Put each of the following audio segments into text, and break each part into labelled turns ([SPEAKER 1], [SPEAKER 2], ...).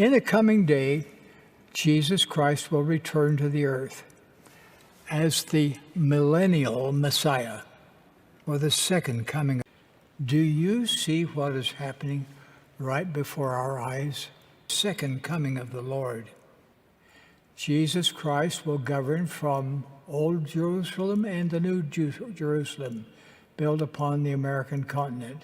[SPEAKER 1] In the coming day, Jesus Christ will return to the earth as the millennial Messiah, or the second coming. Do you see what is happening right before our eyes? Second coming of the Lord. Jesus Christ will govern from Old Jerusalem and the New Jerusalem, built upon the American continent.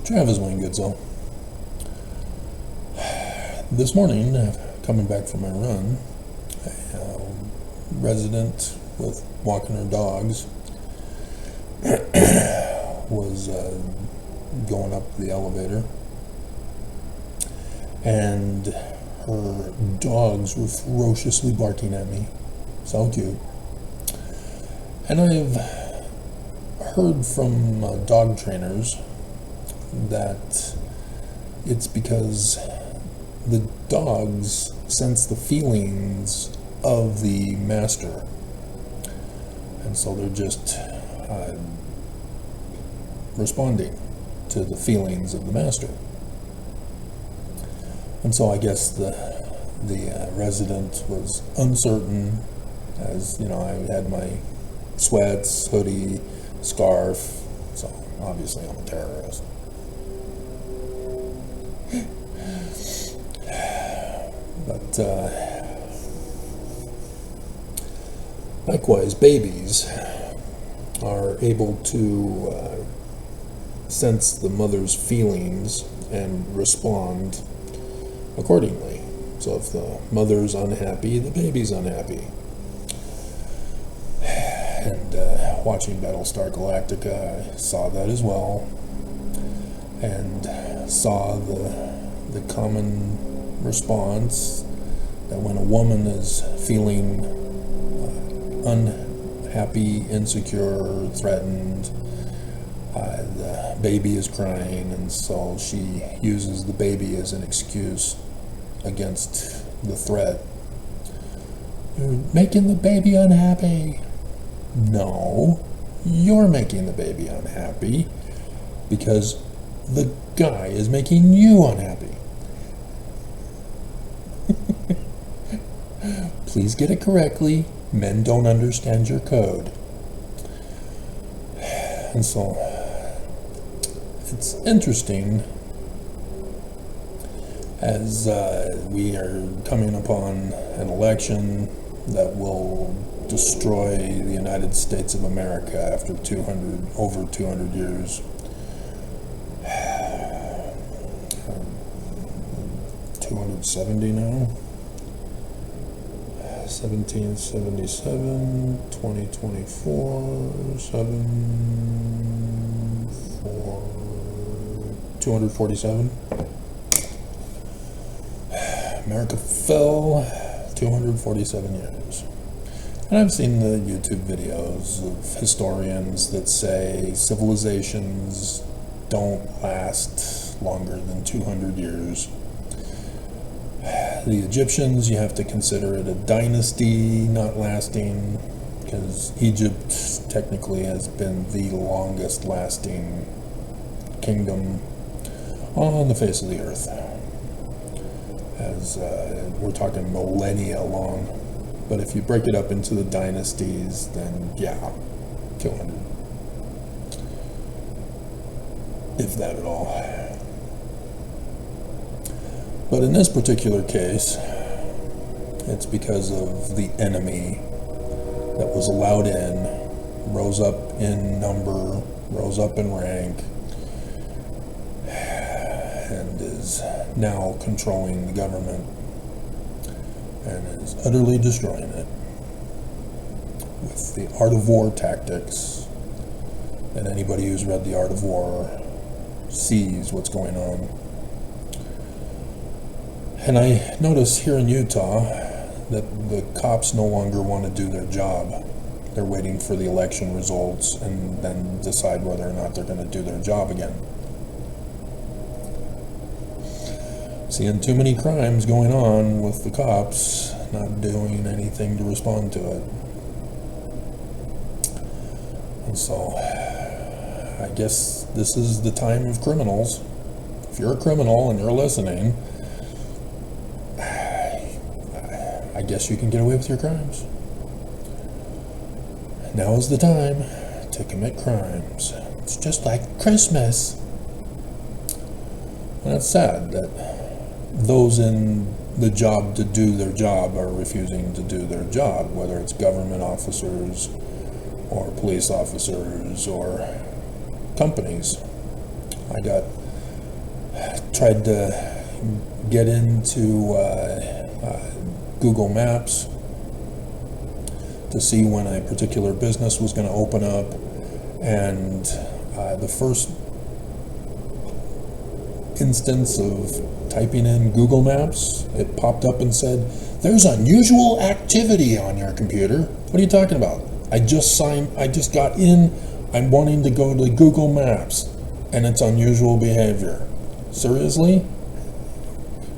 [SPEAKER 2] Travis Wayne Goodsell. This morning, coming back from my run, a resident with walking her dogs was going up the elevator, and her dogs were ferociously barking at me. So cute. And I've heard from dog trainers that it's because the dogs sense the feelings of the master, and so they're just responding to the feelings of the master. And so I guess the resident was uncertain, as you know, I had my sweats, hoodie, scarf, so obviously I'm a terrorist. But likewise, babies are able to sense the mother's feelings and respond accordingly. So if the mother's unhappy, the baby's unhappy. And watching Battlestar Galactica, I saw that as well, and saw the common response that when a woman is feeling unhappy, insecure, threatened, the baby is crying, and so she uses the baby as an excuse against the threat. You're making the baby unhappy. No, you're making the baby unhappy because the guy is making you unhappy. Please get it correctly. Men don't understand your code. And so it's interesting as we are coming upon an election that will destroy the United States of America after over 200 years. 270 now. 1777, 2024, 247. America fell 247 years. And I've seen the YouTube videos of historians that say civilizations don't last longer than 200 years. The Egyptians, you have to consider it a dynasty not lasting, because Egypt technically has been the longest lasting kingdom on the face of the earth. As we're talking millennia long. But if you break it up into the dynasties, then yeah, 200. If that at all. But in this particular case, it's because of the enemy that was allowed in, rose up in number, rose up in rank, and is now controlling the government and is utterly destroying it with the art of war tactics. And anybody who's read the Art of War sees what's going on. And I notice here in Utah that the cops no longer want to do their job. They're waiting for the election results and then decide whether or not they're going to do their job again. Seeing too many crimes going on with the cops not doing anything to respond to it. And so I guess this is the time of criminals. If you're a criminal and you're listening, I guess you can get away with your crimes. Now is the time to commit crimes. It's just like Christmas. And it's sad that those in the job to do their job are refusing to do their job, whether it's government officers or police officers or companies. I tried to get into Google Maps to see when a particular business was going to open up, and the first instance of typing in Google Maps, it popped up and said, "There's unusual activity on your computer." What are you talking about? I just got in, I'm wanting to go to Google Maps, and it's unusual behavior. Seriously?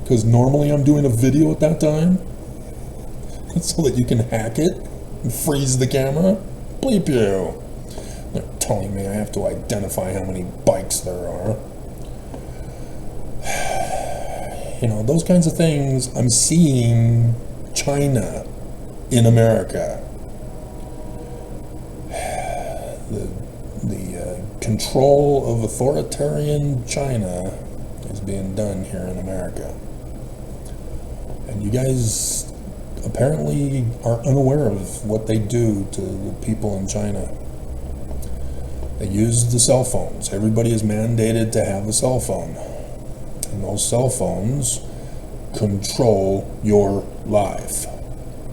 [SPEAKER 2] Because normally I'm doing a video at that time? So that you can hack it and freeze the camera? Bleep you. They're telling me I have to identify how many bikes there are. You know, those kinds of things. I'm seeing China in America. The control of authoritarian China is being done here in America. And you guys apparently are unaware of what they do to the people in China. They use the cell phones. Everybody is mandated to have a cell phone. And those cell phones control your life.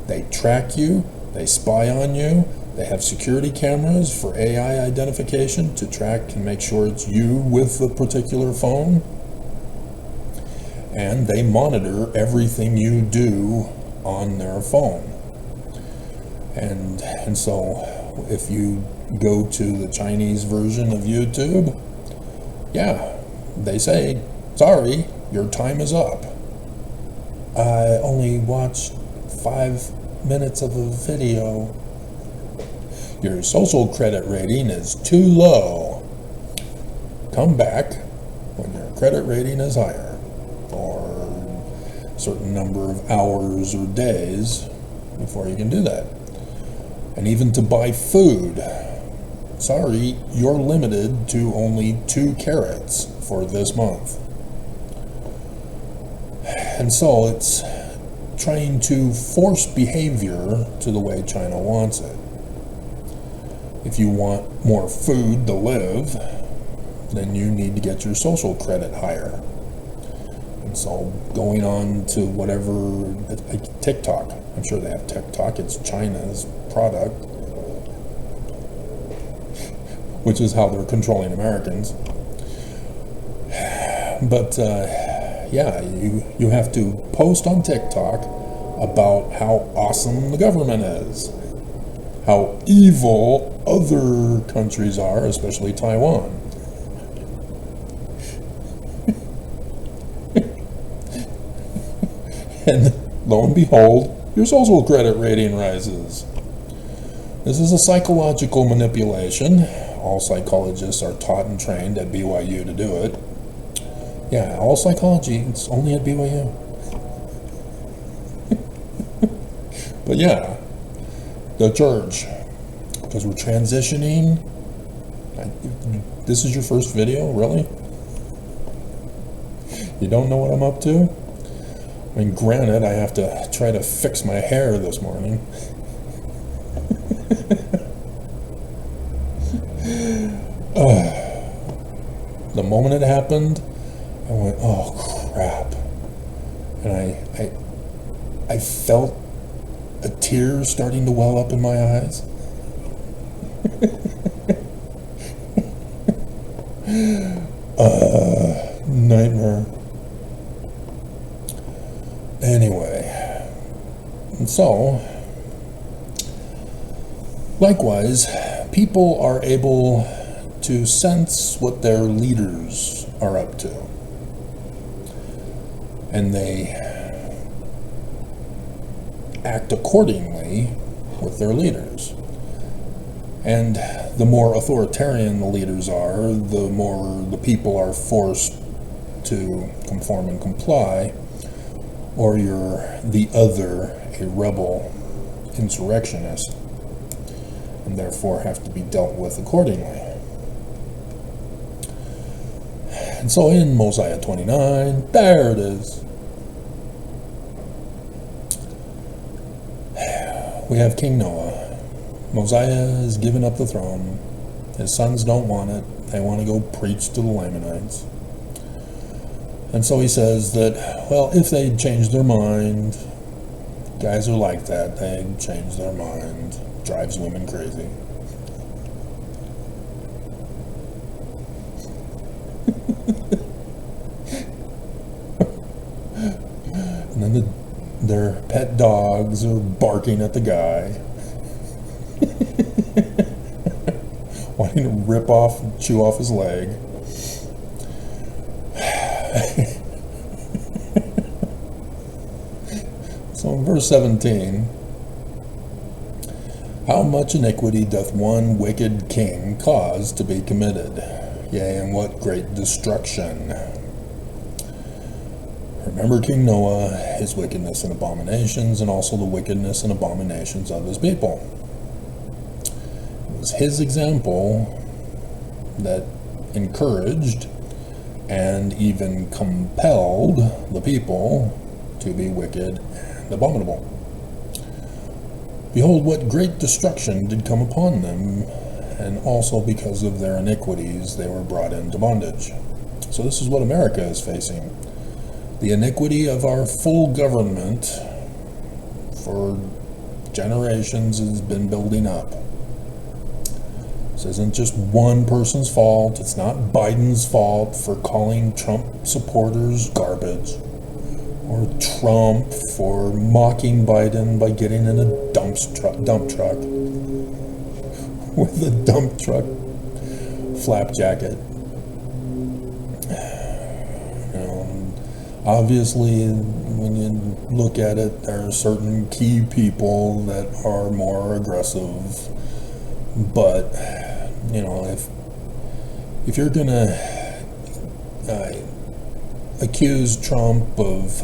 [SPEAKER 2] They track you, they spy on you, they have security cameras for AI identification to track and make sure it's you with the particular phone. And they monitor everything you do on their phone. And so if you go to the Chinese version of YouTube, yeah, they say, "Sorry, your time is up. I only watched 5 minutes of a video. Your social credit rating is too low. Come back when your credit rating is higher," or a certain number of hours or days before you can do that. And even to buy food, sorry, you're limited to only 2 carrots for this month. And so it's trying to force behavior to the way China wants it. If you want more food to live, then you need to get your social credit higher. And so going on to whatever, like TikTok, I'm sure they have TikTok, it's China's product, which is how they're controlling Americans. But yeah, you have to post on TikTok about how awesome the government is, how evil other countries are, especially Taiwan. And lo and behold, your social credit rating rises. This is a psychological manipulation. All psychologists are taught and trained at BYU to do it. Yeah, all psychology, it's only at BYU. But yeah, the church, because we're transitioning. This is your first video, really? You don't know what I'm up to? I mean, granted, I have to try to fix my hair this morning. The moment it happened, I went, oh crap. And I felt a tear starting to well up in my eyes. Nightmare. Anyway, and so, likewise, people are able to sense what their leaders are up to. And they act accordingly with their leaders. And the more authoritarian the leaders are, the more the people are forced to conform and comply, or you're the other, a rebel insurrectionist, and therefore have to be dealt with accordingly. And so in Mosiah 29, there it is. We have King Noah. Mosiah is giving up the throne. His sons don't want it. They want to go preach to the Lamanites. And so he says that, well, if they change their mind, guys are like that, they change their mind. Drives women crazy. And then their pet dogs are barking at the guy. Wanting to rip off and chew off his leg. So in verse 17, how much iniquity doth one wicked king cause to be committed? Yea, and what great destruction. Remember King Noah, his wickedness and abominations, and also the wickedness and abominations of his people. It was his example that encouraged and even compelled the people to be wicked and abominable. Behold, what great destruction did come upon them, and also because of their iniquities they were brought into bondage. So this is what America is facing. The iniquity of our full government for generations has been building up. This isn't just one person's fault. It's not Biden's fault for calling Trump supporters garbage, or Trump for mocking Biden by getting in a dump truck with a dump truck flap jacket. Obviously, when you look at it, there are certain key people that are more aggressive. But, you know, if you're gonna accuse Trump of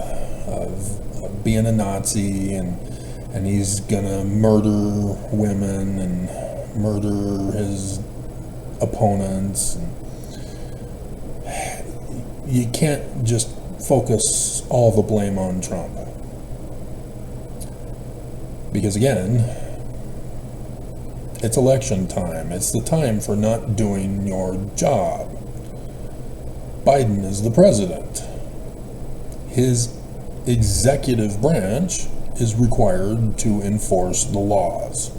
[SPEAKER 2] being a Nazi and he's gonna murder women and murder his opponents, and you can't just focus all the blame on Trump. Because again, it's election time. It's the time for not doing your job. Biden is the president. His executive branch is required to enforce the laws.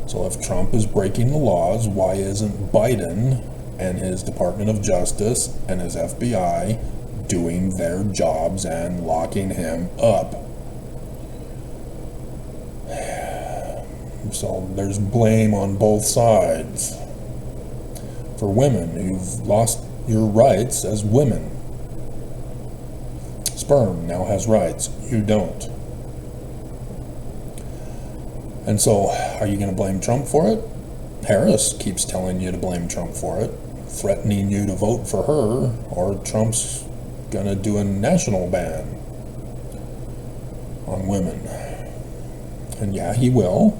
[SPEAKER 2] So if Trump is breaking the laws, why isn't Biden and his Department of Justice and his FBI doing their jobs and locking him up? So there's blame on both sides. For women, you've lost your rights as women, sperm now has rights. You don't. And so, are you going to blame Trump for it? Harris keeps telling you to blame Trump for it, threatening you to vote for her, or Trump's going to do a national ban on women. And yeah, he will.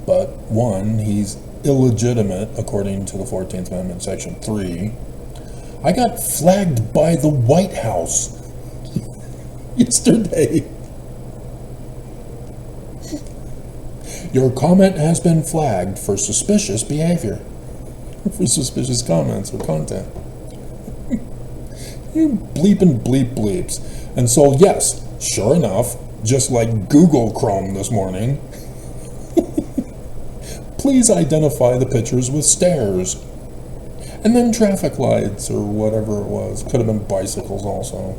[SPEAKER 2] But one, he's illegitimate according to the 14th Amendment, Section 3. I got flagged by the White House yesterday. Your comment has been flagged for suspicious behavior, for suspicious comments or content. You bleeping bleep bleeps. And so, yes, sure enough, just like Google Chrome this morning, please identify the pictures with stairs. And then traffic lights or whatever it was. Could have been bicycles also.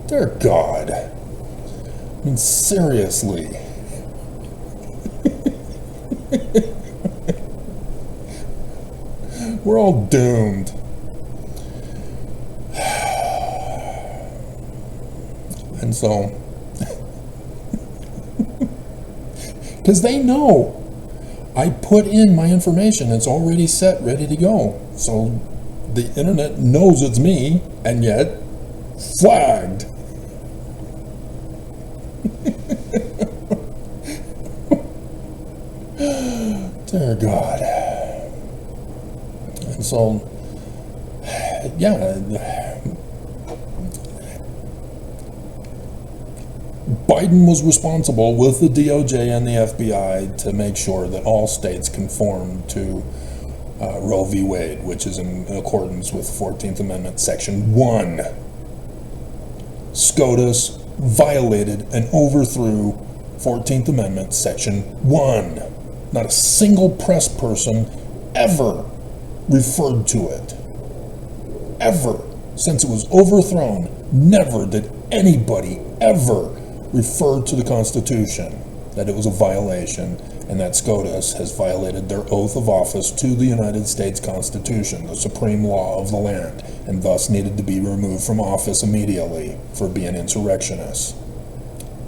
[SPEAKER 2] Dear God. I mean, seriously. We're all doomed. And so, because they know I put in my information, it's already set, ready to go. So the internet knows it's me, and yet flagged. Dear God. And so, yeah, Biden was responsible with the DOJ and the FBI to make sure that all states conformed to Roe v. Wade, which is in accordance with 14th Amendment, Section 1. SCOTUS violated and overthrew 14th Amendment, Section 1. Not a single press person ever referred to it. Ever. Since it was overthrown, never did anybody ever refer to the Constitution that it was a violation, and that SCOTUS has violated their oath of office to the United States Constitution, the supreme law of the land, and thus needed to be removed from office immediately for being insurrectionists.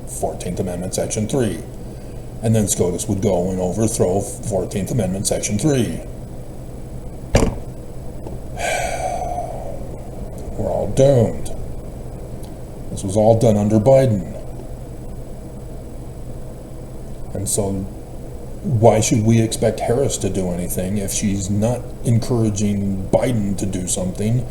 [SPEAKER 2] 14th Amendment, Section 3. And then SCOTUS would go and overthrow 14th Amendment, Section 3. We're all doomed. This was all done under Biden. And so, why should we expect Harris to do anything if she's not encouraging Biden to do something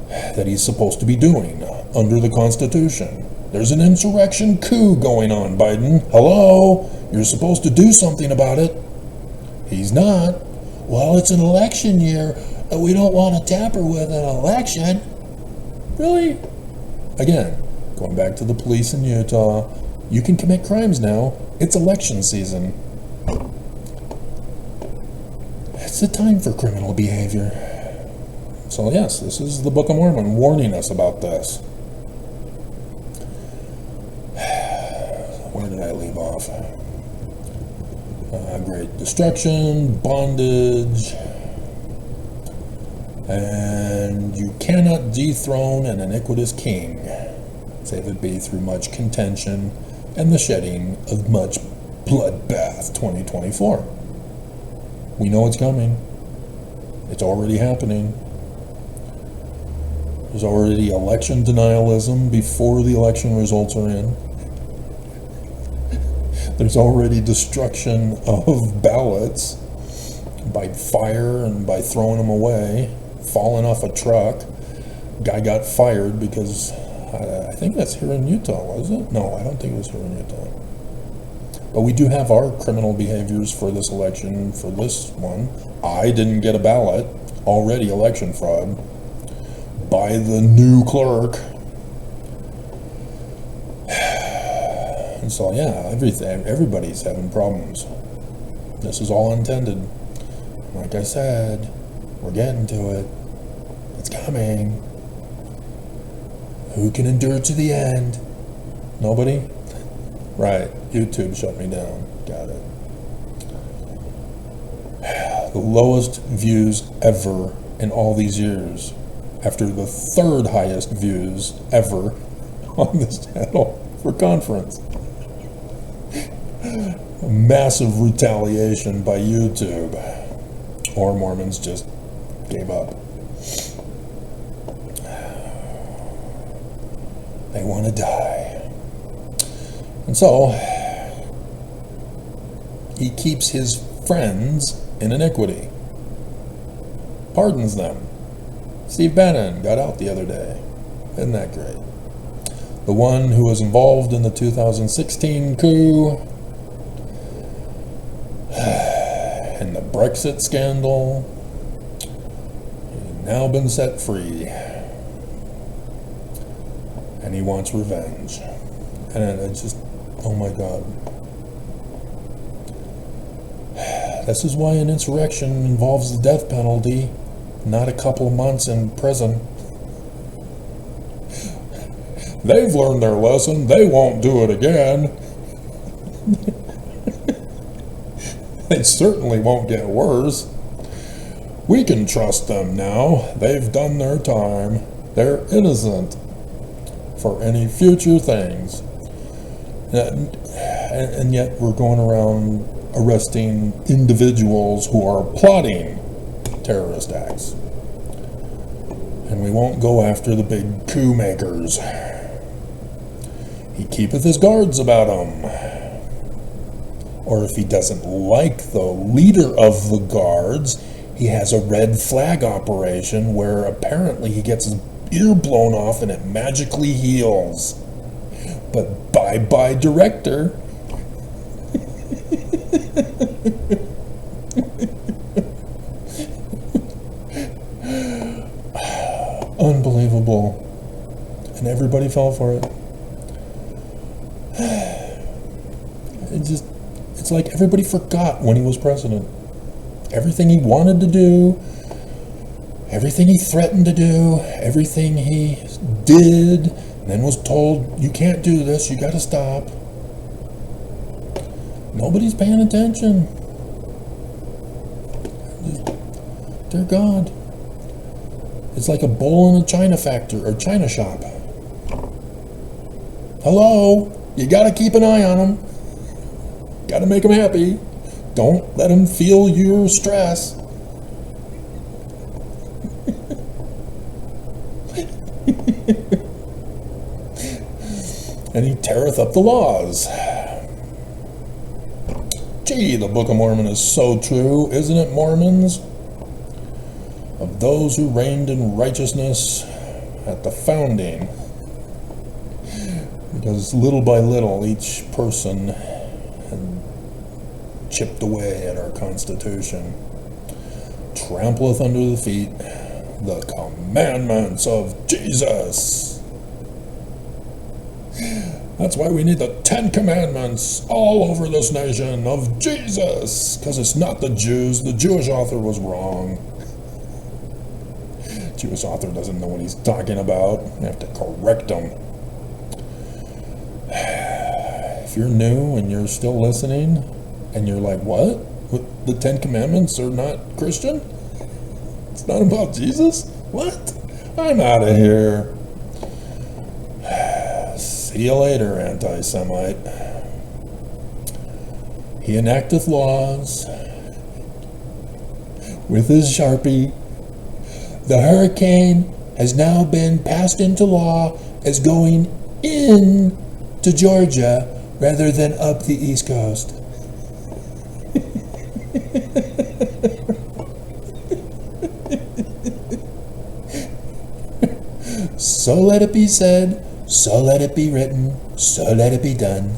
[SPEAKER 2] that he's supposed to be doing under the Constitution? There's an insurrection coup going on, Biden. Hello? You're supposed to do something about it. He's not. Well, it's an election year. We don't want to tamper with an election. Really? Again, going back to the police in Utah, you can commit crimes now. It's election season. It's the time for criminal behavior. So yes, this is the Book of Mormon warning us about this. Where did I leave off? Great destruction, bondage, and you cannot dethrone an iniquitous king, save it be through much contention and the shedding of much bloodbath. 2024. We know it's coming. It's already happening. There's already election denialism before the election results are in. There's already destruction of ballots by fire and by throwing them away, falling off a truck. Guy got fired because I think that's here in Utah, was it? No, I don't think it was here in Utah. But we do have our criminal behaviors for this election, for this one. I didn't get a ballot, already election fraud, by the new clerk. And so, yeah, everybody's having problems. This is all intended. Like I said, we're getting to it. It's coming. Who can endure to the end? Nobody? Right, YouTube shut me down. Got it. The lowest views ever in all these years, after the third highest views ever on this channel for conference. A massive retaliation by YouTube, or Mormons just gave up. They want to die. And so, he keeps his friends in iniquity. Pardons them. Steve Bannon got out the other day. Isn't that great? The one who was involved in the 2016 coup, and the Brexit scandal, he's now been set free. And he wants revenge. And it's just, oh my God. This is why an insurrection involves the death penalty, not a couple of months in prison. They've learned their lesson. They won't do it again. They certainly won't get worse. We can trust them now. They've done their time. They're innocent for any future things. And yet we're going around arresting individuals who are plotting terrorist acts. And we won't go after the big coup makers. He keepeth his guards about him. Or if he doesn't like the leader of the guards, he has a red flag operation where apparently he gets his ear blown off and it magically heals. But bye-bye director. Unbelievable. And everybody fell for it. It's like everybody forgot when he was president. Everything he wanted to do, everything he threatened to do, everything he did, and then was told, you can't do this, you gotta stop. Nobody's paying attention. Dear God. It's like a bull in a china factory or china shop. Hello? You gotta keep an eye on them. Gotta make them happy. Don't let them feel your stress. And he teareth up the laws. Gee, the Book of Mormon is so true, isn't it, Mormons? Of those who reigned in righteousness at the founding. Because little by little, each person had chipped away at our Constitution. Trampleth under the feet the commandments of Jesus. That's why we need the 10 Commandments all over this nation of Jesus. Because it's not the Jews. The Jewish author was wrong. Jewish author doesn't know what he's talking about. You have to correct him. If you're new and you're still listening and you're like, what? The 10 Commandments are not Christian? It's not about Jesus? What? I'm out of here. See you later, anti-Semite. He enacteth laws with his Sharpie. The hurricane has now been passed into law as going in to Georgia rather than up the East Coast. So let it be said, so let it be written, so let it be done.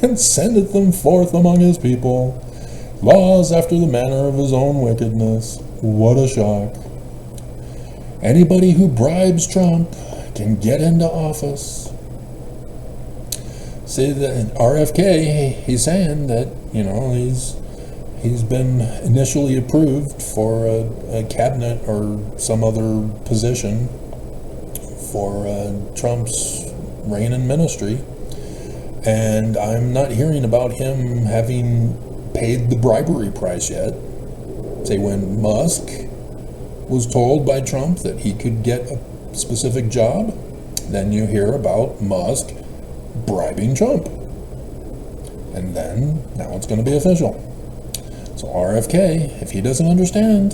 [SPEAKER 2] And sendeth them forth among his people, laws after the manner of his own wickedness. What a shock. Anybody who bribes Trump can get into office. See, the RFK, he's saying that, you know, he's been initially approved for a cabinet or some other position for Trump's reign and ministry. And I'm not hearing about him having paid the bribery price yet. Say when Musk was told by Trump that he could get a specific job, then you hear about Musk bribing Trump. And then, now it's going to be official. So RFK, if he doesn't understand,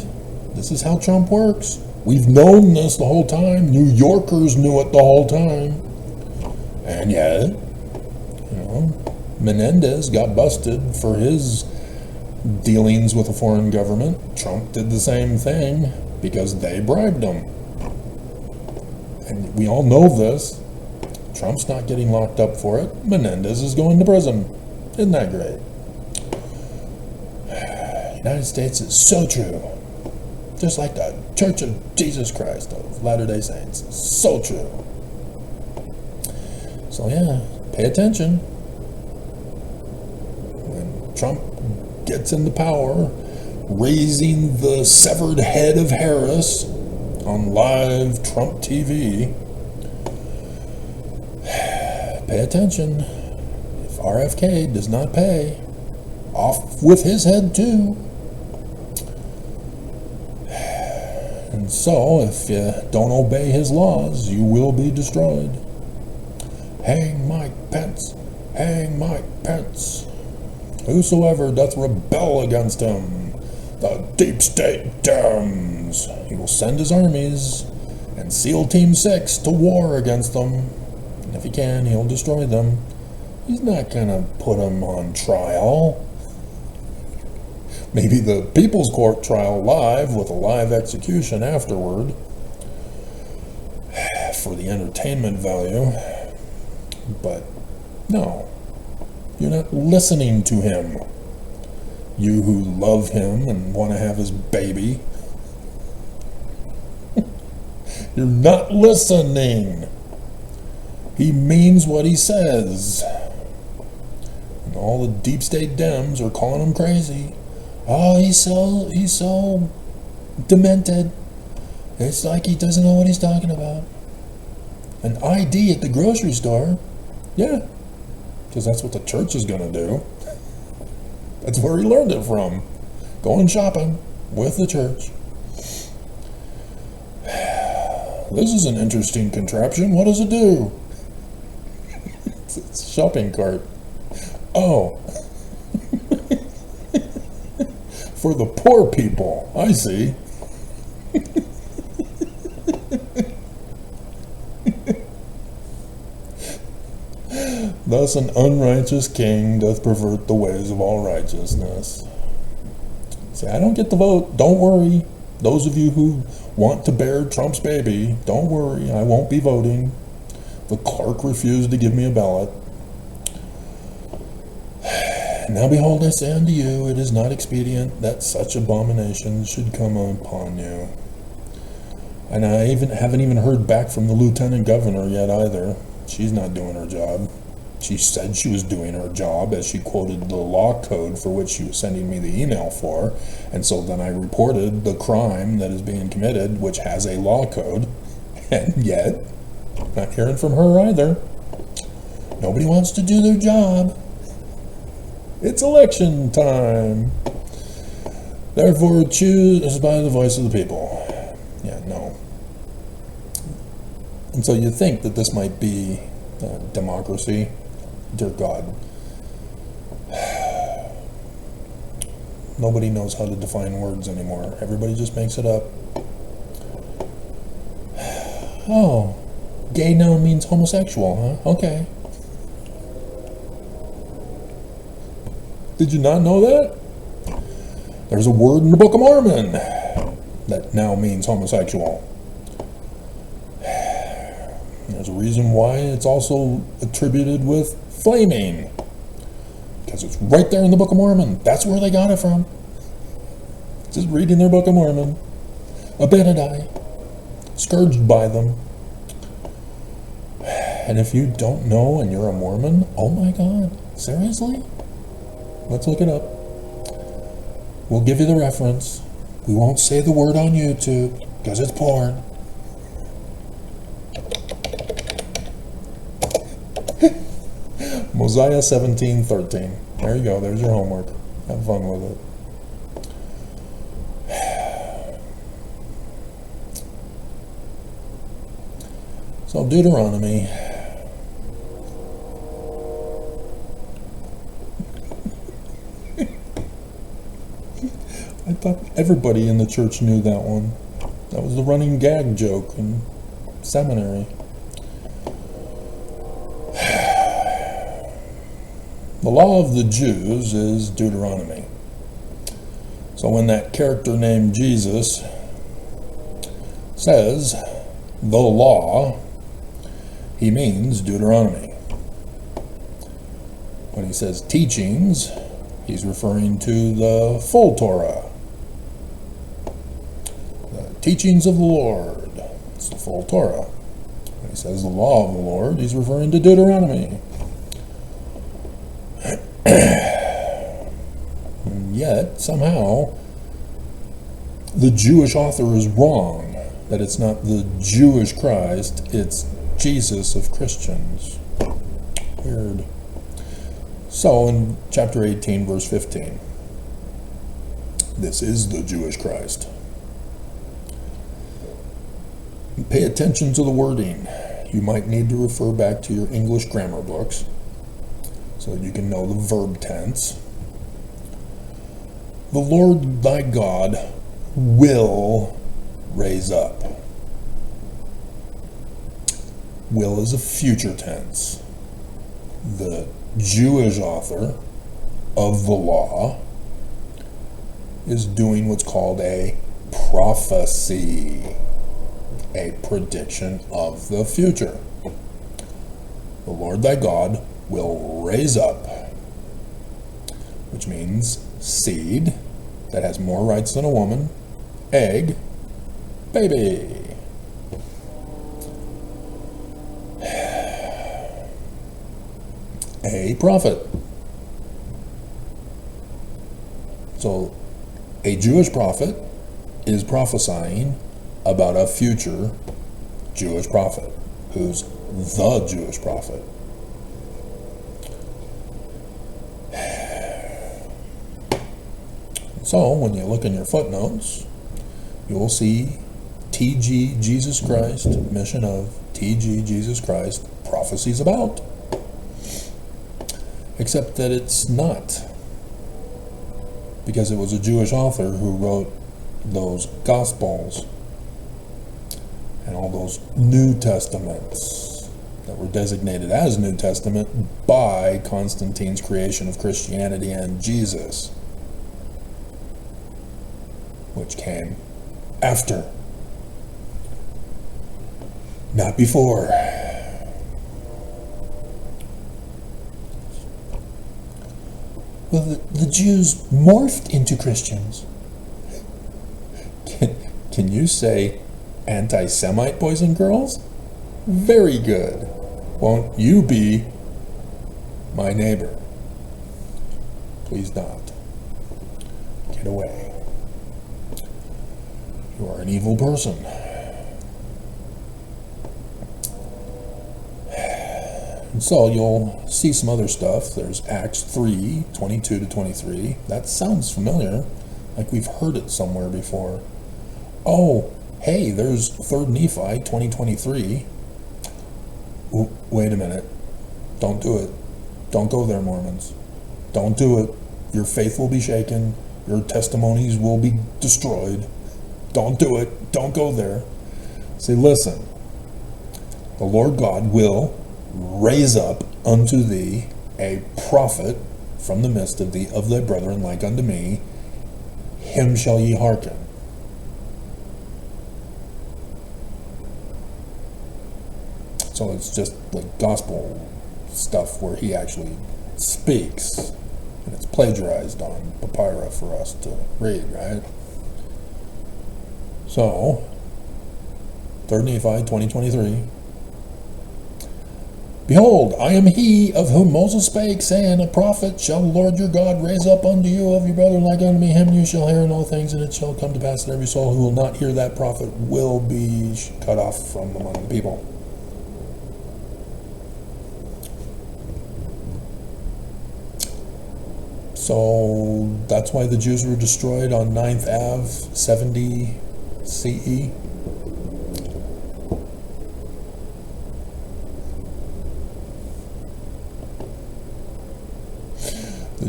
[SPEAKER 2] this is how Trump works. We've known this the whole time. New Yorkers knew it the whole time. And yet, Menendez got busted for his dealings with a foreign government. Trump did the same thing because they bribed him. And we all know this. Trump's not getting locked up for it. Menendez is going to prison. Isn't that great? The United States is so true. Just like the Church of Jesus Christ of Latter-day Saints. So true. So yeah, pay attention. When Trump gets into power, raising the severed head of Harris on live Trump TV, pay attention. If RFK does not pay, off with his head too. And so, if you don't obey his laws, you will be destroyed. Hang Mike Pence, hang Mike Pence. Whosoever doth rebel against him, the deep state damns. He will send his armies and SEAL Team 6 to war against them. And if he can, he'll destroy them. He's not going to put them on trial. Maybe the People's Court trial live with a live execution afterward for the entertainment value. But no, you're not listening to him. You who love him and want to have his baby. You're not listening. He means what he says. And all the deep state Dems are calling him crazy. Oh, he's so demented. It's like he doesn't know what he's talking about. An ID at the grocery store? Yeah, because that's what the church is going to do. That's where he learned it from. Going shopping with the church. This is an interesting contraption. What does it do? It's a shopping cart. Oh. For the poor people. I see. Thus an unrighteous king doth pervert the ways of all righteousness. See, I don't get the vote. Don't worry. Those of you who want to bear Trump's baby, don't worry. I won't be voting. The clerk refused to give me a ballot. Now behold, I say unto you, it is not expedient that such abominations should come upon you. And I haven't even heard back from the lieutenant governor yet either. She's not doing her job. She said she was doing her job as she quoted the law code for which she was sending me the email for. And so then I reported the crime that is being committed, which has a law code. And yet, not hearing from her either. Nobody wants to do their job. It's election time. Therefore, choose by the voice of the people. Yeah, no. And so you think that this might be democracy? Dear God. Nobody knows how to define words anymore. Everybody just makes it up. Oh, gay now means homosexual, huh? Okay. Did you not know that? There's a word in the Book of Mormon that now means homosexual. There's a reason why it's also attributed with flaming. Because it's right there in the Book of Mormon. That's where they got it from. Just reading their Book of Mormon. Abinadi. Scourged by them. And if you don't know and you're a Mormon, oh my God, seriously? Let's look it up. We'll give you the reference. We won't say the word on YouTube because it's porn. Mosiah 17:13. There you go. There's your homework. Have fun with it. So Deuteronomy. I thought everybody in the church knew that one. That was the running gag joke in seminary. The law of the Jews is Deuteronomy. So when that character named Jesus says the law, he means Deuteronomy. When he says teachings, he's referring to the full Torah. The teachings of the Lord, it's the full Torah. When he says the law of the Lord, he's referring to Deuteronomy. And yet, somehow, the Jewish author is wrong, that it's not the Jewish Christ, it's Jesus of Christians. Weird. So, in chapter 18, verse 15, this is the Jewish Christ. Pay attention to the wording. You might need to refer back to your English grammar books so that you can know the verb tense. The Lord thy God will raise up. Will is a future tense. The Jewish author of the law is doing what's called a prophecy, a prediction of the future. The Lord thy God will raise up, which means seed that has more rights than a woman, egg, baby. A prophet. So a Jewish prophet is prophesying about a future Jewish prophet, who's the Jewish prophet. So when you look in your footnotes, you will see TG Jesus Christ, mission of TG Jesus Christ, prophecies about. Except that it's not, because it was a Jewish author who wrote those Gospels and all those New Testaments that were designated as New Testament by Constantine's creation of Christianity and Jesus, which came after, not before. Well, the Jews morphed into Christians. Can you say anti-Semite, boys and girls? Very good. Won't you be my neighbor? Please not. Get away. You are an evil person. And so you'll see some other stuff. There's Acts 3, 22 to 23. That sounds familiar, like we've heard it somewhere before. Oh, hey, there's 3 Nephi 2023. Wait a minute. Don't do it. Don't go there, Mormons. Don't do it. Your faith will be shaken. Your testimonies will be destroyed. Don't do it. Don't go there. Say, listen. The Lord God will raise up unto thee a prophet from the midst of thee, of thy brethren, like unto me. Him shall ye hearken. So it's just like gospel stuff where he actually speaks, and it's plagiarized on papyrus for us to read, right? So 3 Nephi 20:23. Behold, I am he of whom Moses spake, saying, a prophet shall the Lord your God raise up unto you of your brethren like unto me. Him you shall hear in all things, and it shall come to pass that every soul who will not hear that prophet will be cut off from among the people. So that's why the Jews were destroyed on 9th Ave, 70 CE.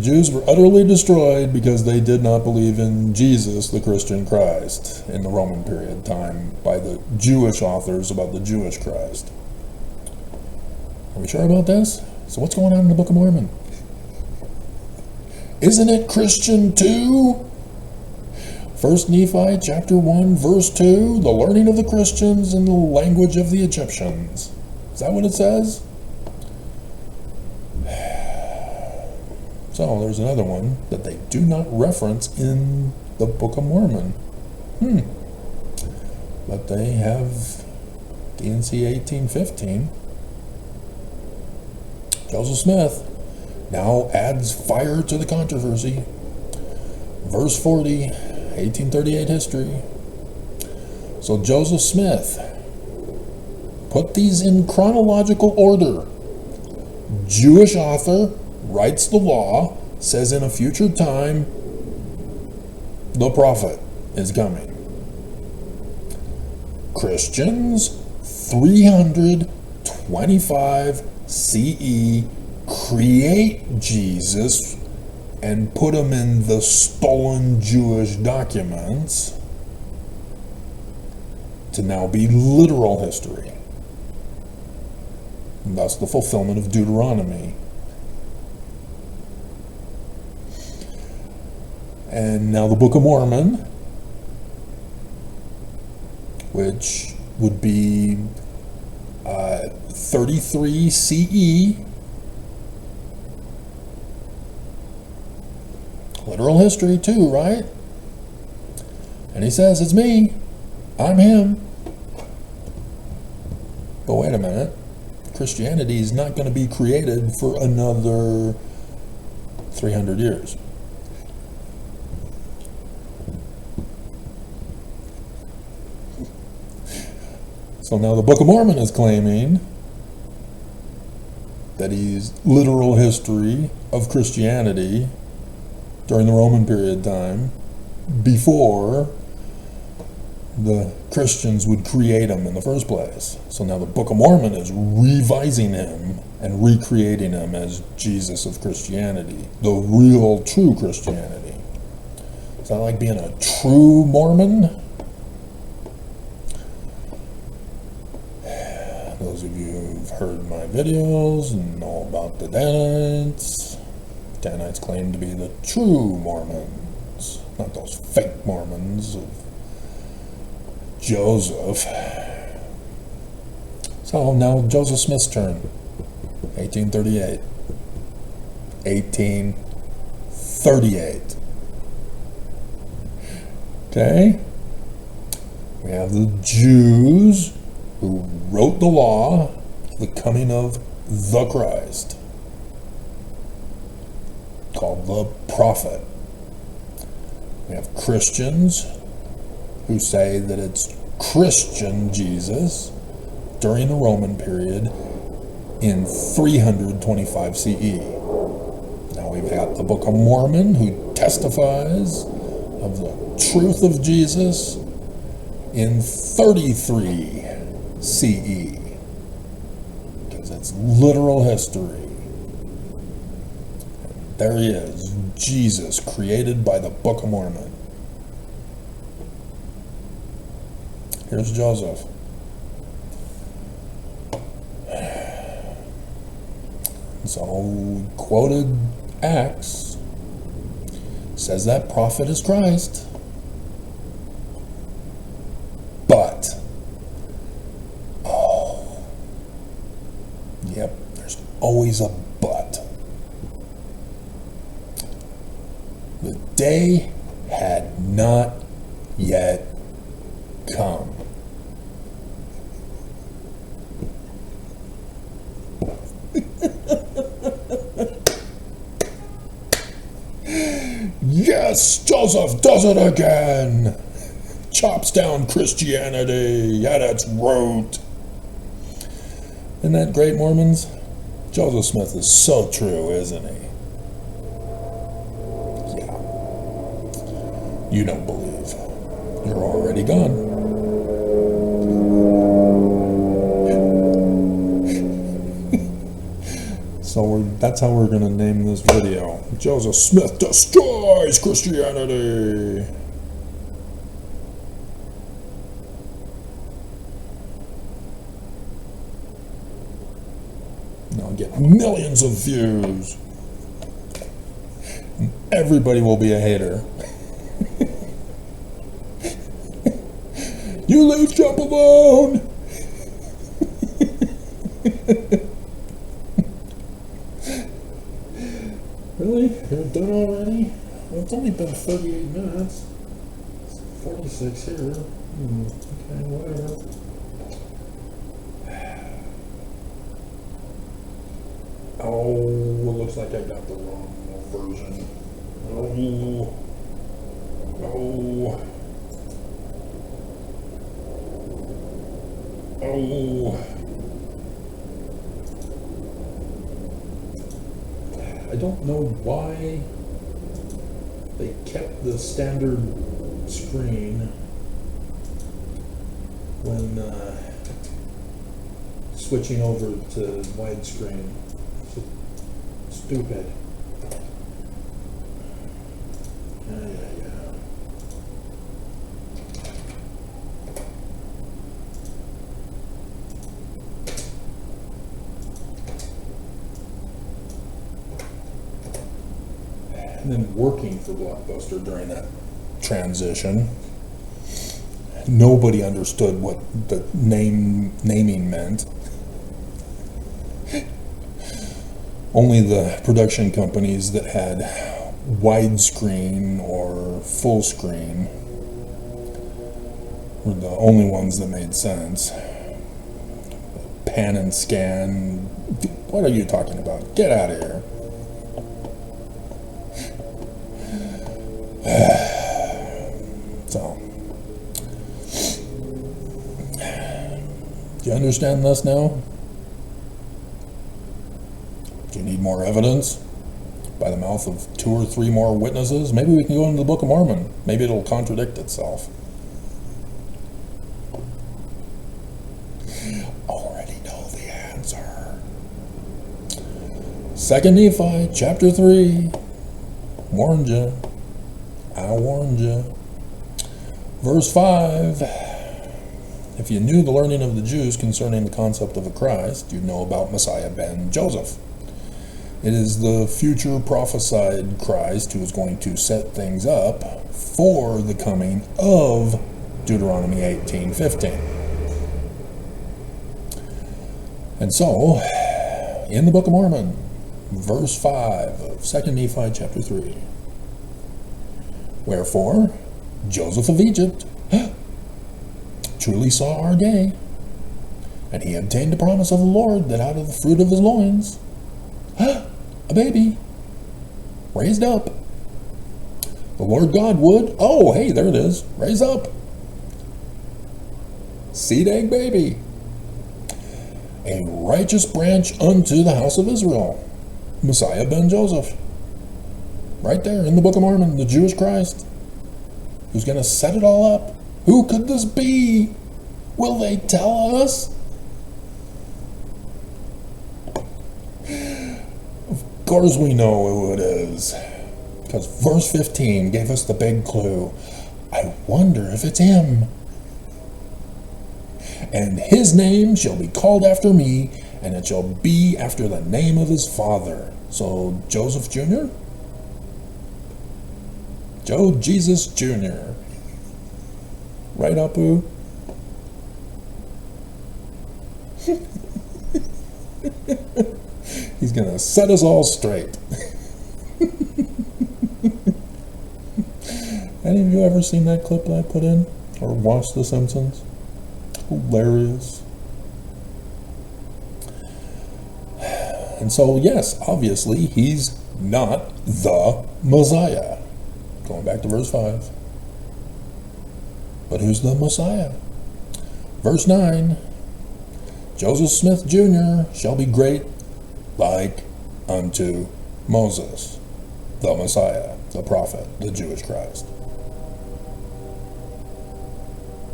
[SPEAKER 2] Jews were utterly destroyed because they did not believe in Jesus, the Christian Christ, in the Roman period time by the Jewish authors about the Jewish Christ. Are we sure about this? So what's going on in the Book of Mormon? Isn't it Christian too? 1 Nephi chapter 1 verse 2, the learning of the Christians and the language of the Egyptians. Is that what it says? So there's another one that they do not reference in the Book of Mormon. But they have D&C 1815. Joseph Smith now adds fire to the controversy. Verse 40, 1838 history. So Joseph Smith put these in chronological order. Jewish author writes the law, says in a future time the prophet is coming. Christians 325 CE create Jesus and put him in the stolen Jewish documents to now be literal history. And thus the fulfillment of Deuteronomy. And now the Book of Mormon, which would be 33 CE, literal history too, right? And he says, it's me, I'm him. But wait a minute, Christianity is not going to be created for another 300 years. So now the Book of Mormon is claiming that he's literal history of Christianity during the Roman period time before the Christians would create him in the first place. So now the Book of Mormon is revising him and recreating him as Jesus of Christianity, the real true Christianity. Is that like being a true Mormon? Those of you who've heard my videos and know about the Danites, Danites claim to be the true Mormons, not those fake Mormons of Joseph. So now Joseph Smith's turn, 1838. 1838. Okay? We have the Jews who wrote the law, the coming of the Christ, called the prophet. We have Christians who say that it's Christian Jesus during the Roman period in 325 CE. Now we've got the Book of Mormon who testifies of the truth of Jesus in 33 CE, because it's literal history. And there he is, Jesus, created by the Book of Mormon. Here's Joseph. So, quoted Acts says that prophet is Christ. But, yep, there's always a but. The day had not yet come. Yes, Joseph does it again. Chops down Christianity at its root. Isn't that great, Mormons? Joseph Smith is so true, isn't he? Yeah. You don't believe. You're already gone. So that's that's how we're going to name this video. Joseph Smith destroys Christianity. I'll get millions of views. And everybody will be a hater. You leave Trump alone! Really? You're done already? Well, it's only been 38 minutes. It's 46 here. Okay, whatever. Oh, it looks like I got the wrong version. Oh. Oh. Oh. I don't know why they kept the standard screen when switching over to widescreen. Stupid. Yeah. And then working for Blockbuster during that transition, nobody understood what the naming meant. Only the production companies that had widescreen or full screen were the only ones that made sense. Pan and scan, what are you talking about? Get out of here. So, do you understand this now? Do you need more evidence? By the mouth of 2 or 3 more witnesses? Maybe we can go into the Book of Mormon. Maybe it'll contradict itself. Already know the answer. 2 Nephi, chapter 3. Warned you. I warned you. Verse 5. If you knew the learning of the Jews concerning the concept of a Christ, you'd know about Messiah ben Joseph. It is the future prophesied Christ who is going to set things up for the coming of Deuteronomy 18:15. And so, in the Book of Mormon, verse 5 of 2 Nephi chapter 3. Wherefore, Joseph of Egypt truly saw our day, and he obtained the promise of the Lord that out of the fruit of his loins, a baby raised up. The Lord God would, oh, hey, there it is, raise up. Seed egg baby. A righteous branch unto the house of Israel. Messiah ben Joseph. Right there in the Book of Mormon, the Jewish Christ. Who's going to set it all up? Who could this be? Will they tell us? Of course we know who it is. Because verse 15 gave us the big clue. I wonder if it's him. And his name shall be called after me, and it shall be after the name of his father. So Joseph Jr.? Joe Jesus Jr. Right, Apu? He's going to set us all straight. Any of you ever seen that clip that I put in? Or watched The Simpsons? Hilarious. And so, yes, obviously, he's not the Messiah. Going back to verse 5. But who's the Messiah? Verse 9. Joseph Smith Jr. shall be great like unto Moses, the Messiah, the prophet, the Jewish Christ.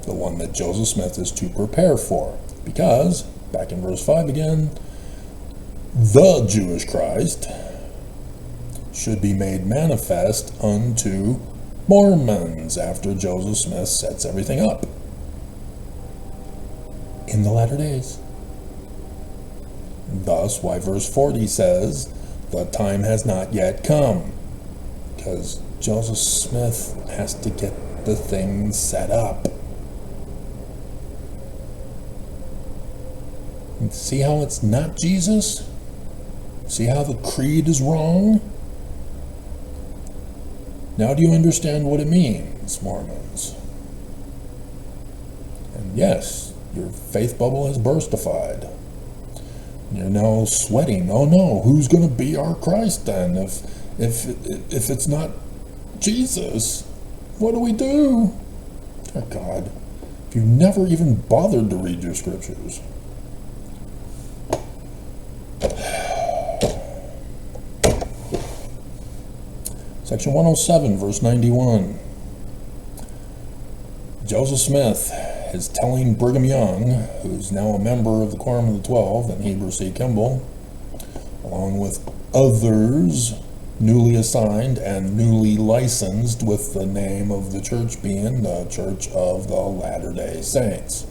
[SPEAKER 2] The one that Joseph Smith is to prepare for. Because, back in verse 5 again, the Jewish Christ, should be made manifest unto Mormons after Joseph Smith sets everything up in the latter days. Thus, why verse 40 says, the time has not yet come, because Joseph Smith has to get the thing set up. And see how it's not Jesus? See how the creed is wrong? Now do you understand what it means, Mormons? And yes, your faith bubble has burstified. You're now sweating. Oh no, who's going to be our Christ then? If it's not Jesus, what do we do? Oh God, if you've never even bothered to read your scriptures. Section 107, verse 91. Joseph Smith is telling Brigham Young, who's now a member of the Quorum of the 12 and Heber C. Kimball, along with others newly assigned and newly licensed with the name of the church being the Church of the Latter-day Saints.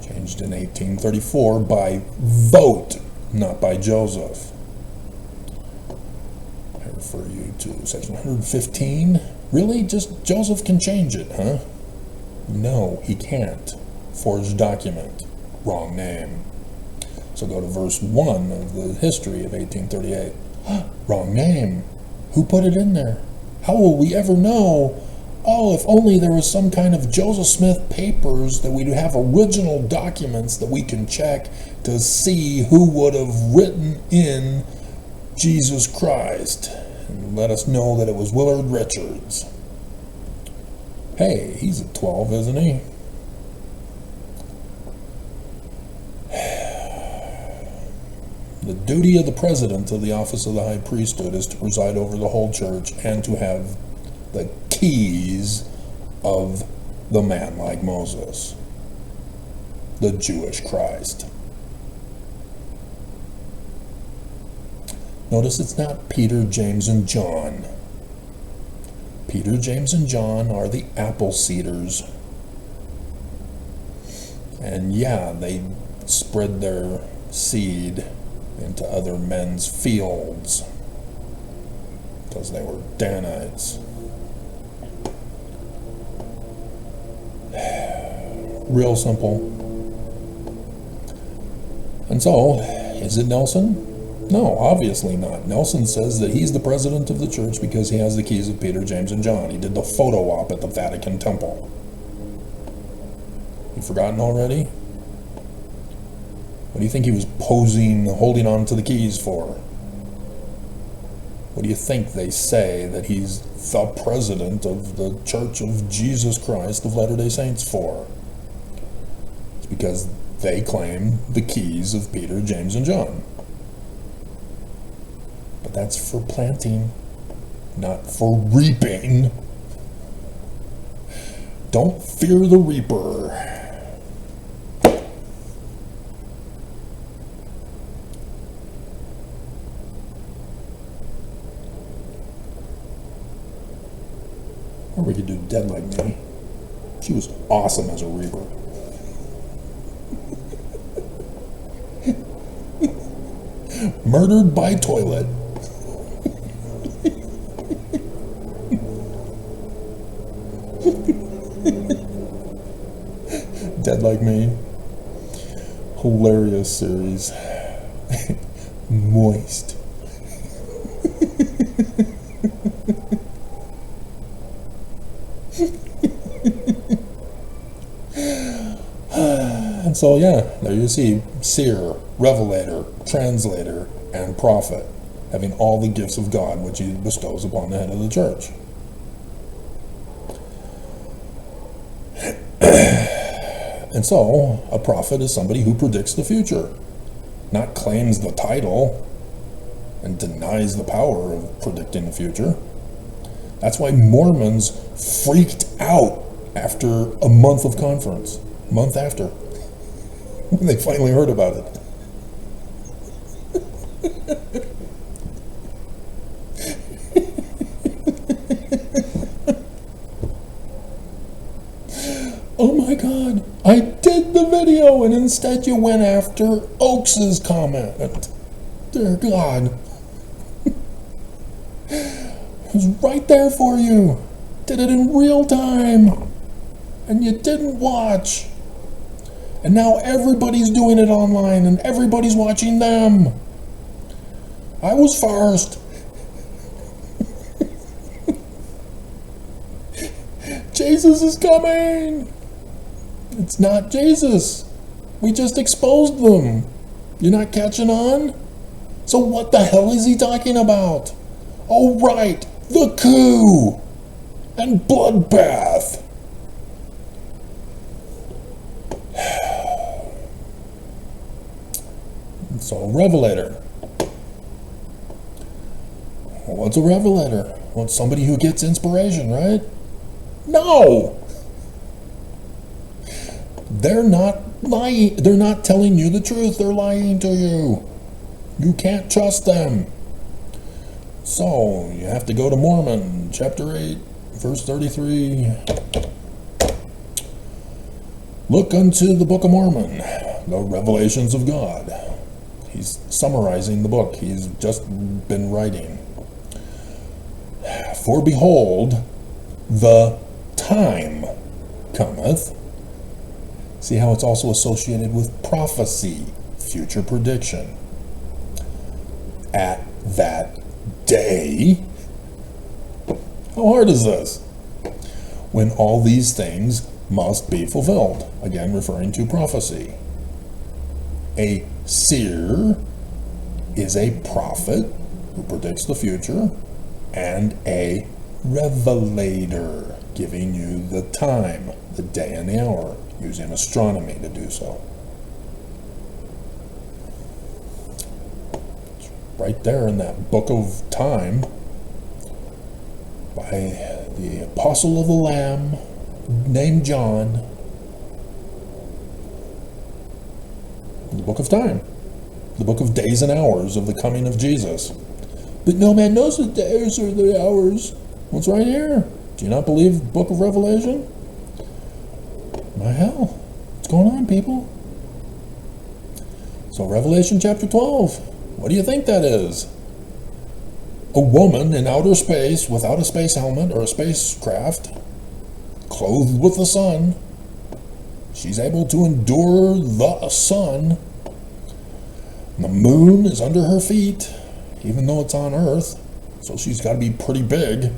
[SPEAKER 2] Changed in 1834 by vote, not by Joseph. I refer you to section 115. Really? Just Joseph can change it, huh? No, he can't. Forged document. Wrong name. So go to verse 1 of the history of 1838. Wrong name. Who put it in there? How will we ever know? Oh, if only there was some kind of Joseph Smith papers that we'd have original documents that we can check to see who would have written in Jesus Christ and let us know that it was Willard Richards. Hey, he's at 12, isn't he? The duty of the president of the office of the high priesthood is to preside over the whole church and to have the keys of the man like Moses, the Jewish Christ. Notice it's not Peter, James, and John. Peter, James, and John are the apple seeders. And yeah, they spread their seed into other men's fields because they were Danites. Real simple. And so, is it Nelson? No, obviously not. Nelson says that he's the president of the church because he has the keys of Peter, James, and John. He did the photo op at the Vatican Temple. You forgotten already? What do you think he was posing, holding on to the keys for? What do you think they say that he's the president of the Church of Jesus Christ of Latter-day Saints for? It's because they claim the keys of Peter, James, and John. But that's for planting, not for reaping. Don't fear the reaper. Or we could do Dead Like Me. She was awesome as a reaper. Murdered by toilet. Dead Like Me. Hilarious series. Moist. And so, yeah, there you see seer, revelator, translator, and prophet, having all the gifts of God which he bestows upon the head of the church. And so, a prophet is somebody who predicts the future, not claims the title and denies the power of predicting the future. That's why Mormons freaked out after a month of conference, month after, when they finally heard about it. Oh my God, I did the video, and instead you went after Oakes's comment. Dear God. It was right there for you. Did it in real time. And you didn't watch. And now everybody's doing it online and everybody's watching them. I was first. Jesus is coming. It's not Jesus. We just exposed them. You're not catching on? So what the hell is he talking about? Oh right, the coup and bloodbath. So, revelator. What's a revelator? Well, it's somebody who gets inspiration, right? No! They're not lying. They're not telling you the truth. They're lying to you. You can't trust them. So, you have to go to Mormon, chapter 8, verse 33. Look unto the Book of Mormon, the revelations of God. He's summarizing the book he's just been writing. For behold, the time cometh. See how it's also associated with prophecy, future prediction. At that day. How hard is this? When all these things must be fulfilled. Again, referring to prophecy. A seer is a prophet who predicts the future, and a revelator, giving you the time, the day and the hour, using astronomy to do so. It's right there in that book of time by the apostle of the Lamb named John. The book of time, the book of days and hours of the coming of Jesus. But no man knows the days or the hours. What's right here? Do you not believe the book of Revelation? My hell, what's going on, people? So Revelation chapter 12, what do you think that is? A woman in outer space without a space helmet or a spacecraft, clothed with the sun. She's able to endure the sun. The moon is under her feet, even though it's on Earth, so she's got to be pretty big.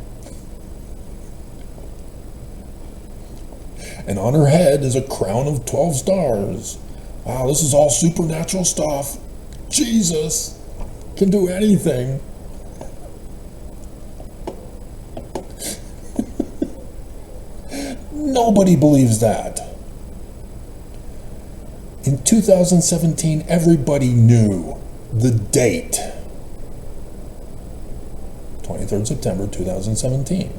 [SPEAKER 2] And on her head is a crown of 12 stars. Wow, this is all supernatural stuff. Jesus can do anything. Nobody believes that. In 2017, everybody knew the date. 23rd September 2017.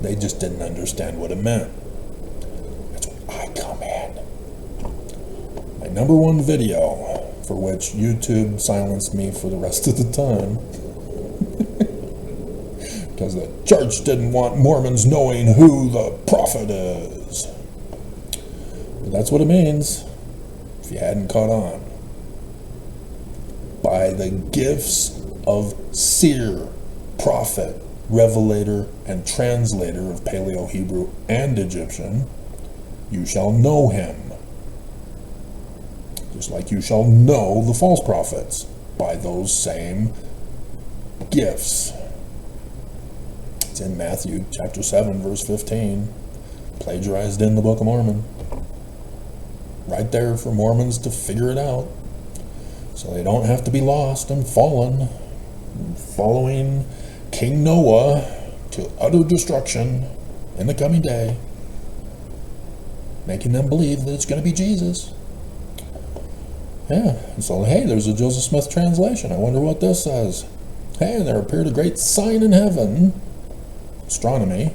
[SPEAKER 2] They just didn't understand what it meant. That's when I come in. My number one video, for which YouTube silenced me for the rest of the time, because the church didn't want Mormons knowing who the prophet is. But that's what it means. If you hadn't caught on. By the gifts of seer, prophet, revelator, and translator of Paleo-Hebrew and Egyptian, you shall know him. Just like you shall know the false prophets by those same gifts. It's in Matthew chapter 7, verse 15, plagiarized in the Book of Mormon. Right there for Mormons to figure it out, so they don't have to be lost and fallen, following King Noah to utter destruction in the coming day, making them believe that it's going to be Jesus. Yeah, and so hey, there's a Joseph Smith translation. I wonder what this says. Hey, there appeared a great sign in heaven, astronomy.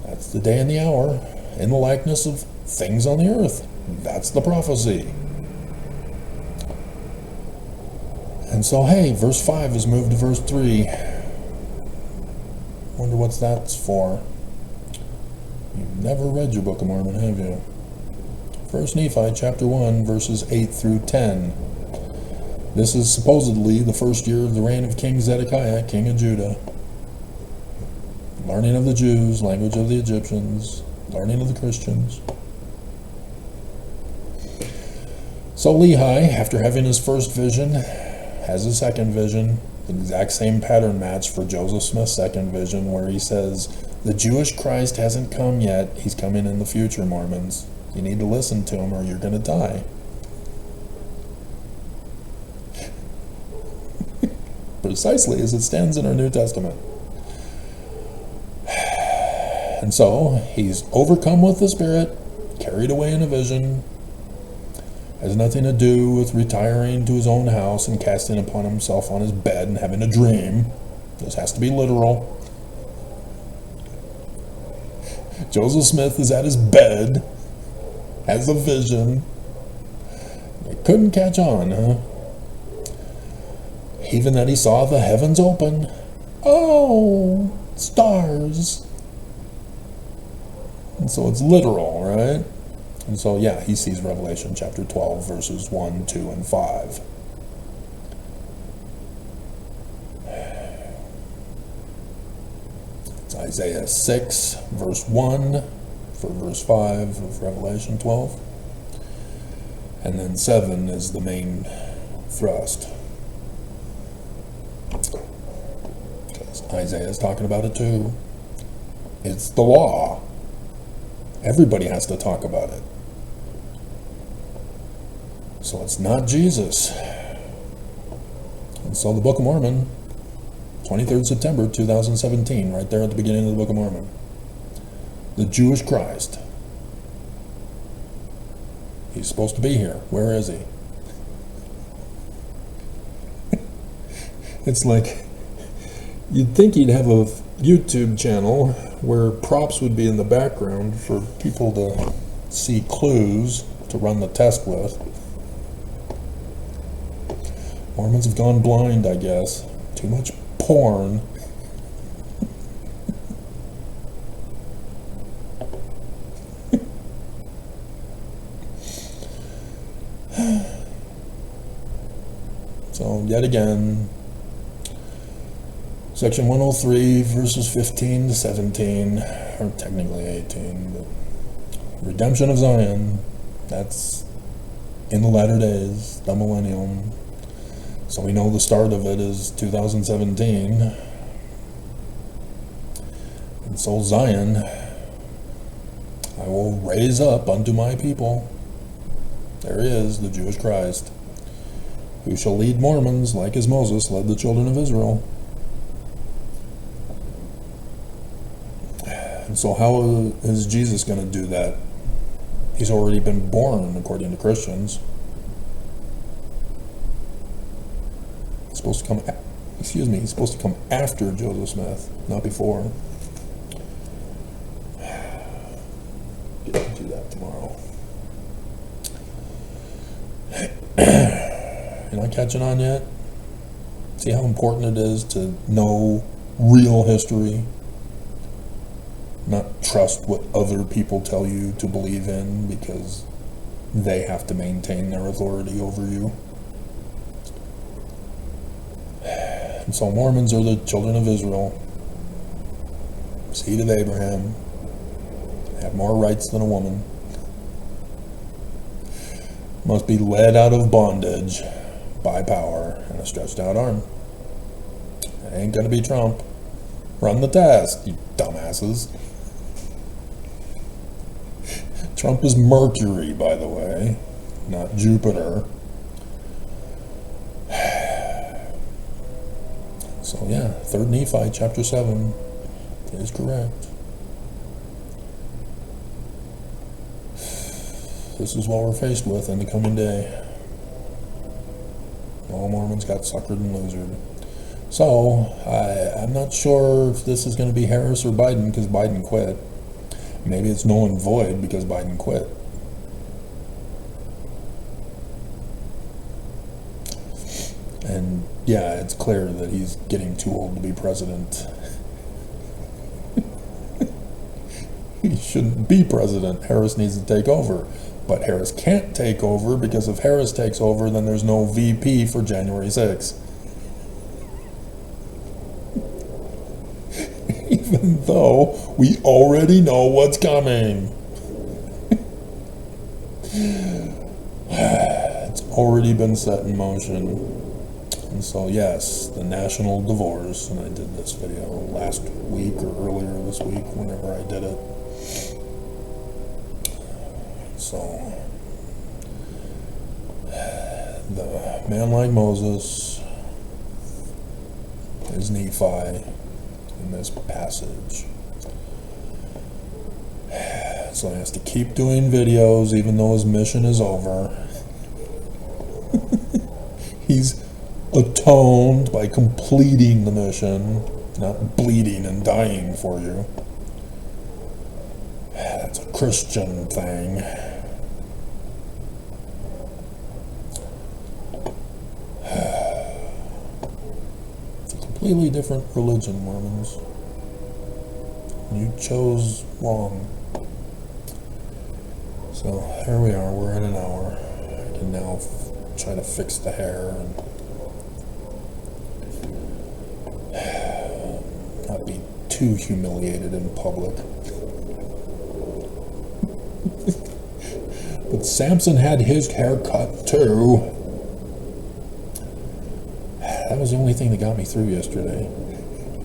[SPEAKER 2] That's the day and the hour, in the likeness of things on the earth. That's the prophecy. And so, hey, verse 5 is moved to verse 3. Wonder what that's for. You've never read your Book of Mormon, have you? 1 Nephi chapter 1, verses 8 through 10. This is supposedly the first year of the reign of King Zedekiah, king of Judah. Learning of the Jews, language of the Egyptians, learning of the Christians. So Lehi, after having his first vision, has a second vision, the exact same pattern match for Joseph Smith's second vision, where he says, the Jewish Christ hasn't come yet, he's coming in the future, Mormons. You need to listen to him or you're going to die. Precisely as it stands in our New Testament. And so, he's overcome with the Spirit, carried away in a vision, has nothing to do with retiring to his own house and casting upon himself on his bed and having a dream. This has to be literal. Joseph Smith is at his bed, has a vision. They couldn't catch on, huh? Even that he saw the heavens open. Oh, stars. And so it's literal, right? And so, yeah, he sees Revelation chapter 12, verses 1, 2, and 5. It's Isaiah 6, verse 1, for verse 5 of Revelation 12. And then 7 is the main thrust. Because Isaiah is talking about it too. It's the law. Everybody has to talk about it. So it's not Jesus. And so the Book of Mormon, 23rd September 2017, right there at the beginning of the Book of Mormon. The Jewish Christ. He's supposed to be here. Where is he? It's like, you'd think he'd have a YouTube channel where props would be in the background for people to see clues to run the test with. Mormons have gone blind, I guess. Too much porn. So, yet again, Section 103, verses 15 to 17, or technically 18, but redemption of Zion, that's in the latter days, the millennium. So we know the start of it is 2017. And so Zion, I will raise up unto my people. There he is, the Jewish Christ, who shall lead Mormons like as Moses led the children of Israel. And so how is Jesus going to do that? He's already been born, according to Christians. He's supposed to come, he's supposed to come after Joseph Smith, not before. Get into that tomorrow. You're not catching on yet? See how important it is to know real history? Not trust what other people tell you to believe in because they have to maintain their authority over you. And so Mormons are the children of Israel, seed of Abraham, have more rights than a woman, must be led out of bondage by power and a stretched out arm. It ain't gonna be Trump. Run the test, you dumbasses. Trump is Mercury, by the way, not Jupiter. So yeah, 3rd Nephi chapter 7 is correct. This is what we're faced with in the coming day. All Mormons got suckered and losered. So I'm not sure if this is going to be Harris or Biden because Biden quit. Maybe it's null and void because Biden quit. And yeah, it's clear that he's getting too old to be president. he shouldn't be president. Harris needs to take over. But Harris can't take over, because if Harris takes over, then there's no VP for January 6th. Even though we already know what's coming. It's already been set in motion. And so yes, the national divorce, and I did this video last week or earlier this week, whenever I did it. So, the man like Moses is Nephi in this passage. So he has to keep doing videos even though his mission is over. He's atoned by completing the mission, not bleeding and dying for you. That's a Christian thing. It's a completely different religion, Mormons. You chose wrong. So here we are, we're at an hour. I can now try to fix the hair and not be too humiliated in public. But Samson had his hair cut too. That was the only thing that got me through yesterday.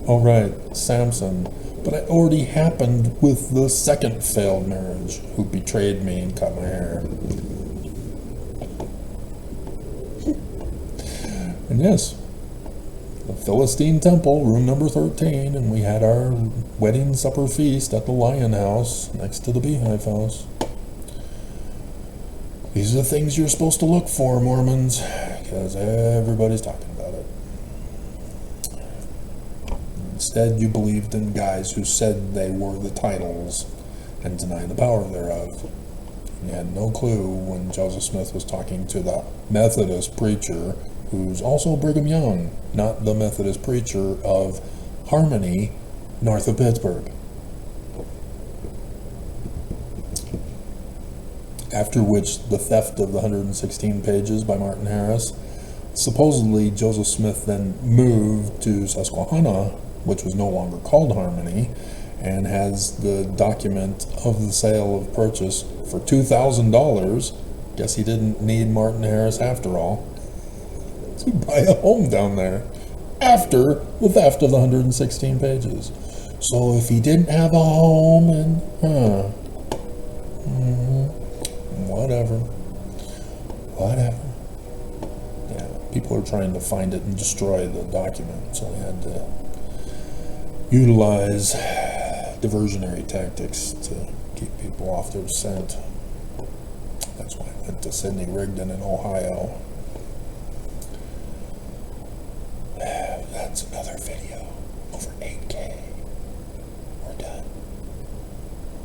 [SPEAKER 2] All right, Samson. But it already happened with the second failed marriage, who betrayed me and cut my hair. And yes, the Philistine temple, room number 13, and we had our wedding supper feast at the Lion House next to the Beehive House. These are the things you're supposed to look for, Mormons, because everybody's talking about it. Instead, you believed in guys who said they were the titles and denied the power thereof. You had no clue when Joseph Smith was talking to the Methodist preacher, who's also Brigham Young, not the Methodist preacher of Harmony, north of Pittsburgh. After which, the theft of the 116 pages by Martin Harris, supposedly Joseph Smith then moved to Susquehanna, which was no longer called Harmony, and has the document of the sale of purchase for $2,000. Guess he didn't need Martin Harris after all to buy a home down there after the theft of the 116 pages. So if he didn't have a home, and whatever. Yeah, people are trying to find it and destroy the document, so they had to utilize diversionary tactics to keep people off their scent. That's why I went to Sidney Rigdon in Ohio.